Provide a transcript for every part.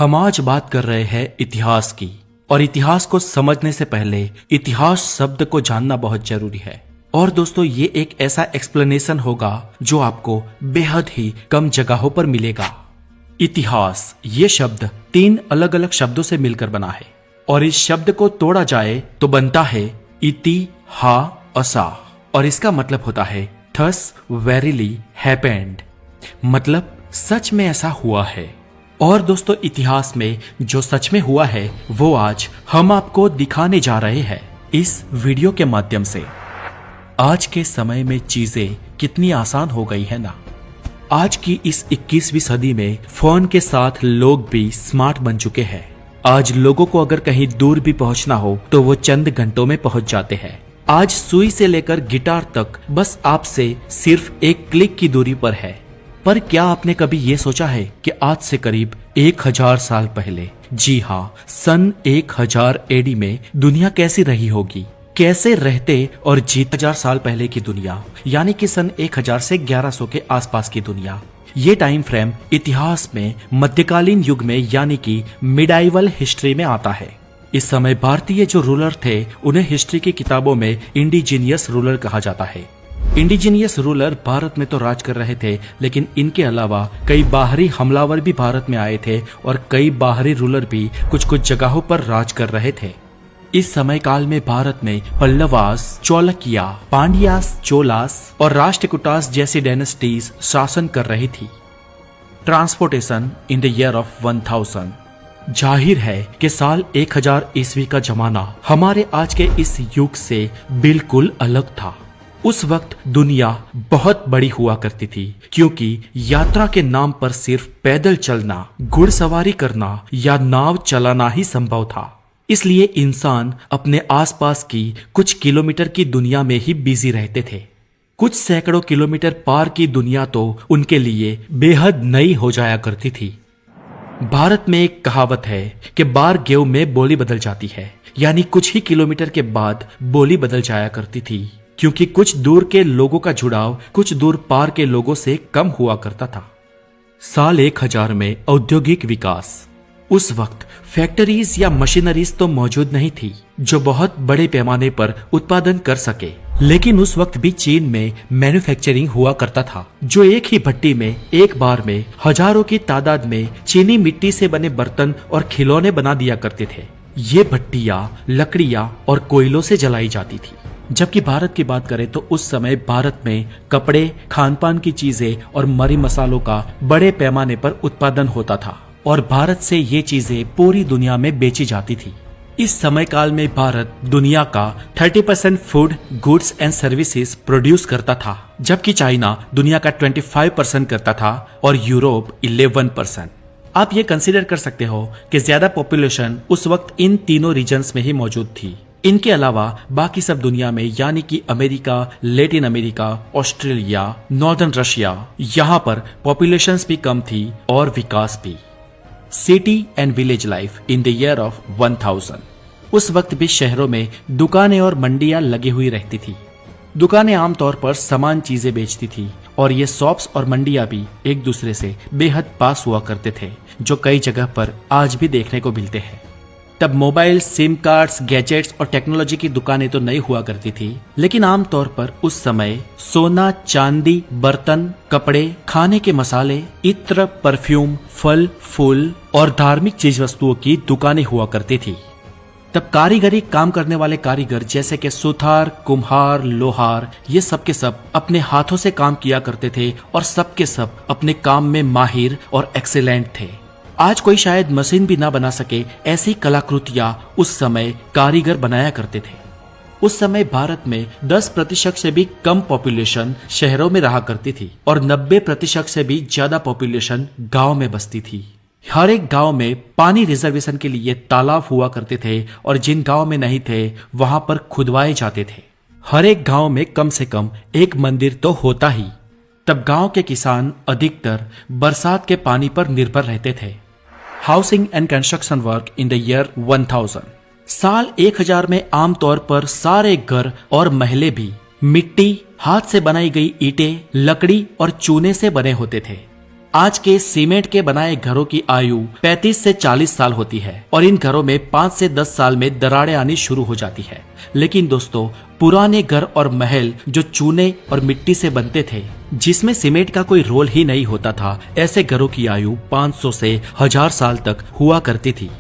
हम आज बात कर रहे हैं इतिहास की, और इतिहास को समझने से पहले इतिहास शब्द को जानना बहुत जरूरी है। और दोस्तों, ये एक ऐसा एक्सप्लेनेशन होगा जो आपको बेहद ही कम जगहों पर मिलेगा। इतिहास ये शब्द 3 अलग अलग शब्दों से मिलकर बना है, और इस शब्द को तोड़ा जाए तो बनता है इतिहासा, और इसका मतलब होता है थस वेरीली हैपेंड, मतलब सच में ऐसा हुआ है। और दोस्तों, इतिहास में जो सच में हुआ है वो आज हम आपको दिखाने जा रहे हैं इस वीडियो के माध्यम से। आज के समय में चीजें कितनी आसान हो गई है ना। आज की इस 21वीं सदी में फोन के साथ लोग भी स्मार्ट बन चुके हैं। आज लोगों को अगर कहीं दूर भी पहुंचना हो तो वो चंद घंटों में पहुंच जाते हैं। आज सुई से लेकर गिटार तक बस आपसे सिर्फ एक क्लिक की दूरी पर है। पर क्या आपने कभी ये सोचा है कि आज से करीब 1000 साल पहले, जी हाँ, सन 1000 एडी में दुनिया कैसी रही होगी, कैसे रहते और जीते 1000 साल पहले की दुनिया, यानी कि सन 1000 से 1100 के आसपास की दुनिया। ये टाइम फ्रेम इतिहास में मध्यकालीन युग में यानी कि मिडाइवल हिस्ट्री में आता है। इस समय भारतीय जो रूलर थे उन्हें हिस्ट्री की किताबों में इंडिजीनियस रूलर कहा जाता है। इंडिजीनियस रूलर भारत में तो राज कर रहे थे, लेकिन इनके अलावा कई बाहरी हमलावर भी भारत में आए थे और कई बाहरी रूलर भी कुछ कुछ जगहों पर राज कर रहे थे। इस समय काल में भारत में पल्लवास, चौलकिया, पांड्यास, चोलास और राष्ट्रकूटास जैसी डायनेस्टीज शासन कर रही थी। Transportation in the year of 1000। जाहिर है कि साल 1000 ईस्वी का जमाना हमारे आज के इस युग से बिल्कुल अलग था। उस वक्त दुनिया बहुत बड़ी हुआ करती थी, क्योंकि यात्रा के नाम पर सिर्फ पैदल चलना, घुड़सवारी करना या नाव चलाना ही संभव था। इसलिए इंसान अपने आसपास की कुछ किलोमीटर की दुनिया में ही बिजी रहते थे। कुछ सैकड़ों किलोमीटर पार की दुनिया तो उनके लिए बेहद नई हो जाया करती थी। भारत में एक कहावत है कि बार गेहूं में बोली बदल जाती है, यानी कुछ ही किलोमीटर के बाद बोली बदल जाया करती थी, क्योंकि कुछ दूर के लोगों का जुड़ाव कुछ दूर पार के लोगों से कम हुआ करता था। साल 1000 में औद्योगिक विकास। उस वक्त फैक्ट्रीज या मशीनरीज तो मौजूद नहीं थी जो बहुत बड़े पैमाने पर उत्पादन कर सके, लेकिन उस वक्त भी चीन में मैन्युफैक्चरिंग हुआ करता था, जो एक ही भट्टी में एक बार में हजारों की तादाद में चीनी मिट्टी से बने बर्तन और खिलौने बना दिया करते थे। ये भट्टियां लकड़ियां और कोयलों से जलाई जाती थी। जबकि भारत की बात करें तो उस समय भारत में कपड़े, खान पान की चीजें और मरी मसालों का बड़े पैमाने पर उत्पादन होता था, और भारत से ये चीजें पूरी दुनिया में बेची जाती थी। इस समय काल में भारत दुनिया का 30% food, goods and services produce करता था, जबकि चाइना दुनिया का 25% करता था और यूरोप 11%। आप ये कंसीडर कर सकते हो कि ज्यादा पॉपुलेशन उस वक्त इन तीनों रीजन्स में ही मौजूद थी। इनके अलावा बाकी सब दुनिया में, यानी कि America, Latin America, Australia, northern Russia, यहाँ पर पॉपुलेशंस भी कम थी और विकास भी। City and village life in the year of 1000। उस वक्त भी शहरों में दुकानें और मंडियां लगी हुई रहती थी। दुकानें आमतौर पर सामान चीजें बेचती थी, और ये शॉप्स और मंडियां भी एक दूसरे से बेहद पास हुआ करते थे, जो कई जगह पर आज भी देखने को मिलते हैं। तब मोबाइल, सिम कार्ड्स, गैजेट्स और टेक्नोलॉजी की दुकानें तो नहीं हुआ करती थी, लेकिन आमतौर पर उस समय सोना, चांदी, बर्तन, कपड़े, खाने के मसाले, इत्र, परफ्यूम, फल, फूल और धार्मिक चीज वस्तुओं की दुकानें हुआ करती थी। तब कारीगरी काम करने वाले कारीगर जैसे कि सुथार, कुम्हार, लोहार, ये सब के सब अपने हाथों से काम किया करते थे, और सब के सब अपने काम में माहिर और एक्सीलेंट थे। आज कोई शायद मशीन भी ना बना सके ऐसी कलाकृतियां उस समय कारीगर बनाया करते थे। उस समय भारत में 10% से भी कम पॉपुलेशन शहरों में रहा करती थी, और 90% से भी ज्यादा पॉपुलेशन गांव में बसती थी। हर एक गांव में पानी रिजर्वेशन के लिए तालाब हुआ करते थे, और जिन गांव में नहीं थे वहां पर खुदवाए जाते थे। हर एक गांव में कम से कम एक मंदिर तो होता ही। तब गांव के किसान अधिकतर बरसात के पानी पर निर्भर रहते थे। Housing and construction work in the year 1000। साल 1000 में आमतौर पर सारे घर और महले भी मिट्टी, हाथ से बनाई गई ईंटें, लकड़ी और चूने से बने होते थे। आज के सीमेंट के बनाए घरों की आयु 35 से 40 साल होती है और इन घरों में 5 से 10 साल में दरारें आनी शुरू हो जाती है। लेकिन दोस्तों, पुराने घर और महल जो चूने और मिट्टी से बनते थे, जिसमें सीमेंट का कोई रोल ही नहीं होता था, ऐसे घरों की आयु 500 से 1000 साल तक हुआ करती थी।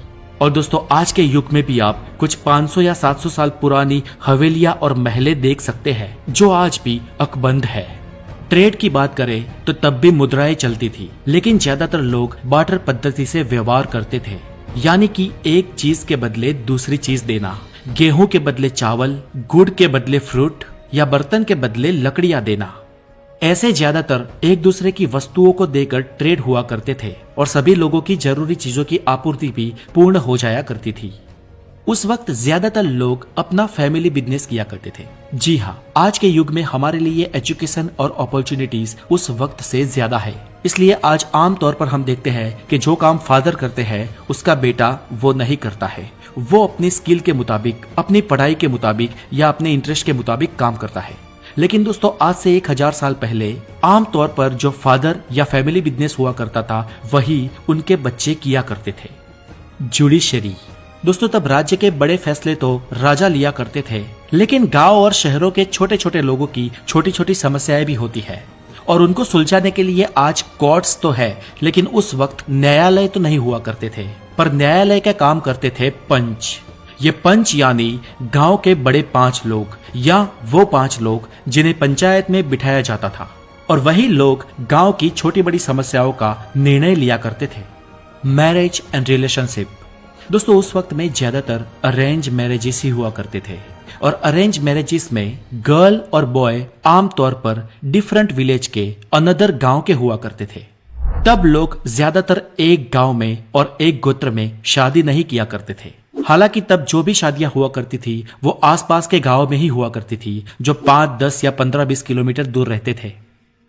और दोस्तों, आज के युग में भी आप कुछ 500 या 700 साल पुरानी हवेलियां और महलें देख सकते हैं जो आज भी अकबंद है। ट्रेड की बात करें तो तब भी मुद्राएं चलती थी, लेकिन ज्यादातर लोग बार्टर पद्धति से व्यवहार करते थे, यानी कि एक चीज के बदले दूसरी चीज देना। गेहूं के बदले चावल, गुड़ के बदले फ्रूट या बर्तन के बदले लकड़ियां देना। ऐसे ज्यादातर एक दूसरे की वस्तुओं को देकर ट्रेड हुआ करते थे और सभी लोगों की जरूरी चीजों की आपूर्ति भी पूर्ण हो जाया करती थी। उस वक्त ज्यादातर लोग अपना फैमिली बिजनेस किया करते थे। जी हाँ, आज के युग में हमारे लिए एजुकेशन और अपॉर्चुनिटीज उस वक्त से ज्यादा है। इसलिए आज आम तौर पर हम देखते हैं कि जो काम फादर करते हैं उसका बेटा वो नहीं करता है। वो अपनी स्किल के मुताबिक, अपनी पढ़ाई के मुताबिक या अपने इंटरेस्ट के मुताबिक काम करता है। लेकिन दोस्तों, आज से 1000 साल पहले आम तौर पर जो फादर या फैमिली बिजनेस हुआ करता था वही उनके बच्चे किया करते थे। जुडिशरी दोस्तों, तब राज्य के बड़े फैसले तो राजा लिया करते थे, लेकिन गांव और शहरों के छोटे छोटे लोगों की छोटी छोटी समस्याएं भी होती है और उनको सुलझाने के लिए आज कोर्ट्स तो है, लेकिन उस वक्त न्यायालय तो नहीं हुआ करते थे। पर न्यायालय का काम करते थे पंच। ये पंच यानी गांव के बड़े 5 लोग या वो 5 लोग जिन्हें पंचायत में बिठाया जाता था और वही लोग गांव की छोटी बड़ी समस्याओं का निर्णय लिया करते थे। मैरिज एंड रिलेशनशिप दोस्तों, उस वक्त में ज्यादातर अरेंज मैरिजेस ही हुआ करते थे और अरेंज मैरिजेस में गर्ल और बॉय आमतौर पर डिफरेंट विलेज के अनदर गांव के हुआ करते थे। तब लोग ज्यादातर एक गांव में और एक गोत्र में शादी नहीं किया करते थे। हालांकि तब जो भी शादियां हुआ करती थी वो आसपास के गांव में ही हुआ करती थी जो 5, 10 या 15-20 किलोमीटर दूर रहते थे।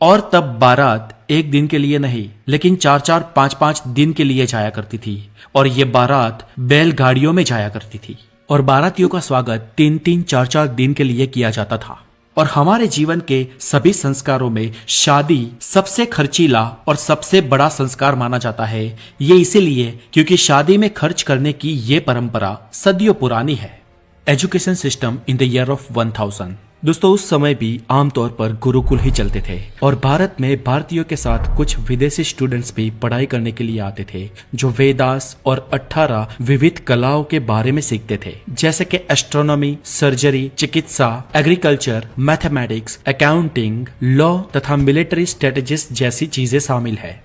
और तब बारात एक दिन के लिए नहीं, लेकिन 4-4, 5-5 दिन के लिए जाया करती थी और ये बारात बैलगाड़ियों में जाया करती थी और बारातियों का स्वागत 3-3, 4-4 दिन के लिए किया जाता था। और हमारे जीवन के सभी संस्कारों में शादी सबसे खर्चीला और सबसे बड़ा संस्कार माना जाता है। ये इसीलिए क्योंकि शादी में खर्च करने की ये परंपरा सदियों पुरानी है। Education system in the year of 1000 दोस्तों, उस समय भी आमतौर पर गुरुकुल ही चलते थे और भारत में भारतीयों के साथ कुछ विदेशी स्टूडेंट्स भी पढ़ाई करने के लिए आते थे जो वेदास और 18 विविध कलाओं के बारे में सीखते थे, जैसे कि एस्ट्रोनॉमी, सर्जरी, चिकित्सा, एग्रीकल्चर, मैथमेटिक्स, अकाउंटिंग, लॉ तथा मिलिट्री स्ट्रेटेजिस्ट जैसी चीजें शामिल है।